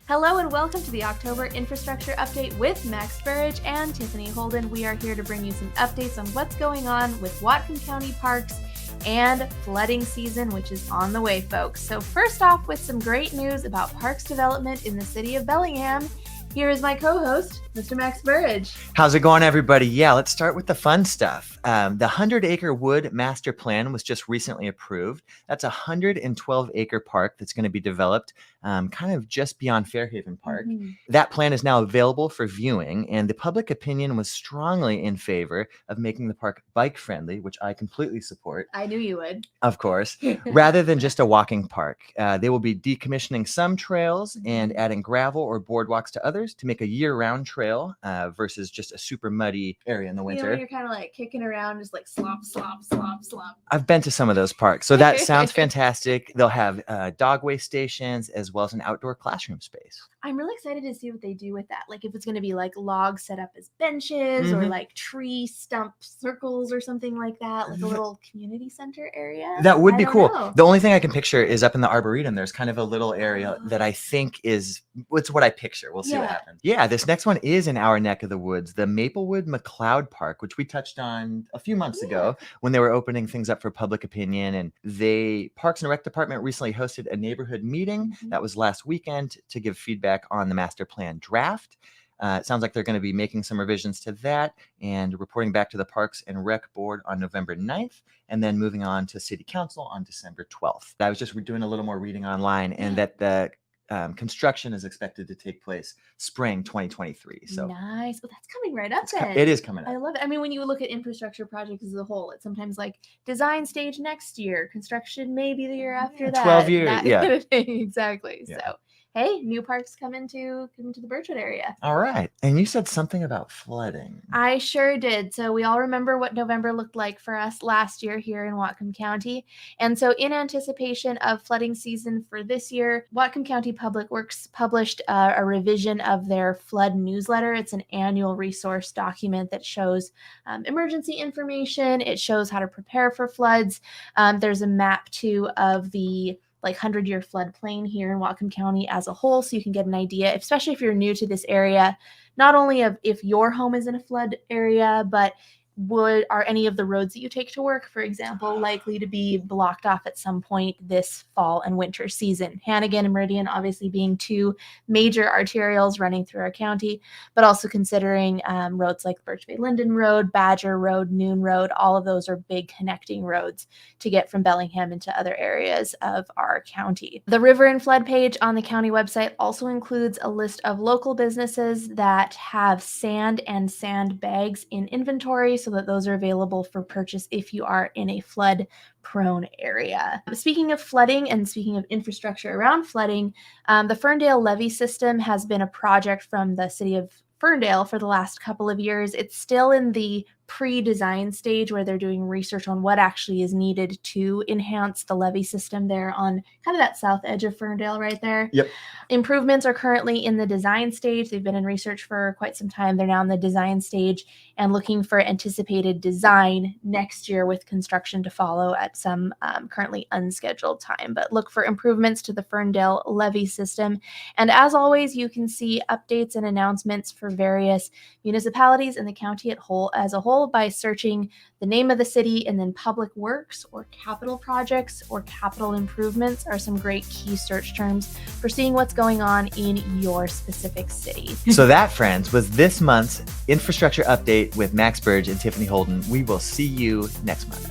Hello and welcome to the October Infrastructure Update with Max Burridge and Tiffany Holden. We are here to bring you some updates on what's going on with Whatcom County parks and flooding season, which is on the way, folks. So first off, with some great news about parks development in the city of Bellingham, here is my co-host, Mr. Max Burridge. How's it going, everybody? Yeah, let's start with the fun stuff. The 100-acre wood master plan was just recently approved. That's a 112-acre park that's going to be developed kind of just beyond Fairhaven Park. That plan is now available for viewing, and the public opinion was strongly in favor of making the park bike-friendly, which I completely support. I knew you would. Of course, rather than just a walking park. They will be decommissioning some trails and adding gravel or boardwalks to others to make a year-round trail versus just a super muddy area in the winter. You know, you're kind of like kicking around, just like slop, slop, slop, slop. I've been to some of those parks, so that sounds fantastic. They'll have dogway stations as well as an outdoor classroom space. I'm really excited to see what they do with that. Like if it's going to be like logs set up as benches or like tree stump circles or something like that, like a little community center area. That would be cool. Know. The only thing I can picture is up in the Arboretum. There's kind of a little area that I think is, it's what I picture. We'll see what happens. Yeah, this next one is in our neck of the woods, the Maplewood McLeod Park, which we touched on a few months ago when they were opening things up for public opinion. And the Parks and Rec Department recently hosted a neighborhood meeting that was last weekend to give feedback on the master plan draft. It sounds like they're going to be making some revisions to that and reporting back to the Parks and Rec Board on November 9th, and then moving on to City Council on December 12th. I was just doing a little more reading online, and that the construction is expected to take place spring 2023. So nice. Well, that's coming right up then. It is coming up. I love it. I mean, when you look at infrastructure projects as a whole, it's sometimes like design stage next year, construction maybe the year after that. 12 years, that yeah. kind of thing. Exactly. Yeah. So hey, new parks come into the Birchwood area. All right. And you said something about flooding. I sure did. So we all remember what November looked like for us last year here in Whatcom County. And so in anticipation of flooding season for this year, Whatcom County Public Works published a revision of their flood newsletter. It's an annual resource document that shows emergency information. It shows how to prepare for floods. There's a map too of the 100-year floodplain here in Whatcom County as a whole, so you can get an idea, especially if you're new to this area, not only of if your home is in a flood area, but are any of the roads that you take to work, for example, likely to be blocked off at some point this fall and winter season. Hannigan and Meridian obviously being two major arterials running through our county, but also considering roads like Birch Bay Linden Road, Badger Road, Noon Road, all of those are big connecting roads to get from Bellingham into other areas of our county. The river and flood page on the county website also includes a list of local businesses that have sand and sandbags in inventory, so that those are available for purchase if you are in a flood prone area. Speaking of flooding and speaking of infrastructure around flooding, the Ferndale levee system has been a project from the city of Ferndale for the last couple of years. It's still in the pre-design stage where they're doing research on what actually is needed to enhance the levee system there on kind of that south edge of Ferndale right there. Yep. Improvements are currently in the design stage. They've been in research for quite some time. They're now in the design stage and looking for anticipated design next year with construction to follow at some currently unscheduled time. But look for improvements to the Ferndale levee system. And as always, you can see updates and announcements for various municipalities in the county as a whole by searching the name of the city, and then public works or capital projects or capital improvements are some great key search terms for seeing what's going on in your specific city. So that, friends, was this month's infrastructure update with Max Burridge and Tiffany Holden. We will see you next month.